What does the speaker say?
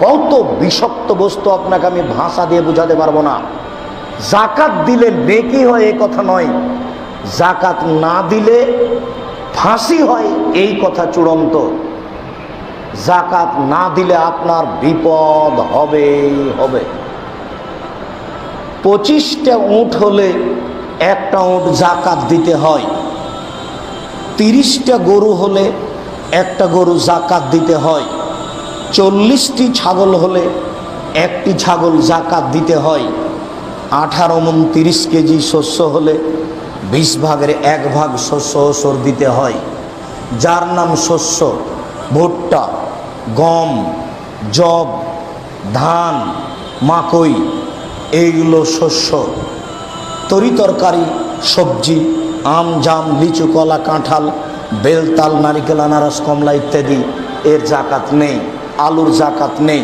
কত বিষাক্ত বস্তু আপনাকে আমি ভাষা দিয়ে বোঝাতে পারবো না। জাকাত দিলে নেকি হয় এই কথা নয়, জাকাত না দিলে ফাঁসি হয় এই কথা চূড়ান্ত। জাকাত না দিলে আপনার বিপদ হবে হবে। 25টা উট হলে একটা উট জাকাত দিতে হয়, 30টা গরু হলে একটা গরু জাকাত দিতে হয়, 40টি ছাগল হলে একটি ছাগল জাকাত দিতে হয়, 18 মণ 30 কেজি শস্য হলে 20 ভাগের 1 ভাগ শস্য ওসর দিতে হয়। যার নাম শস্য, ভুট্টা, গম, জব, ধান, মাকই, এইগুলো শস্য। তরিতরকারি, সবজি, আম, জাম, লিচু, কলা, কাঁঠাল, বেল, তাল, নারিকেল, আনারস, কমলা ইত্যাদি এর জাকাত নেই। আলুর জাকাত নেই।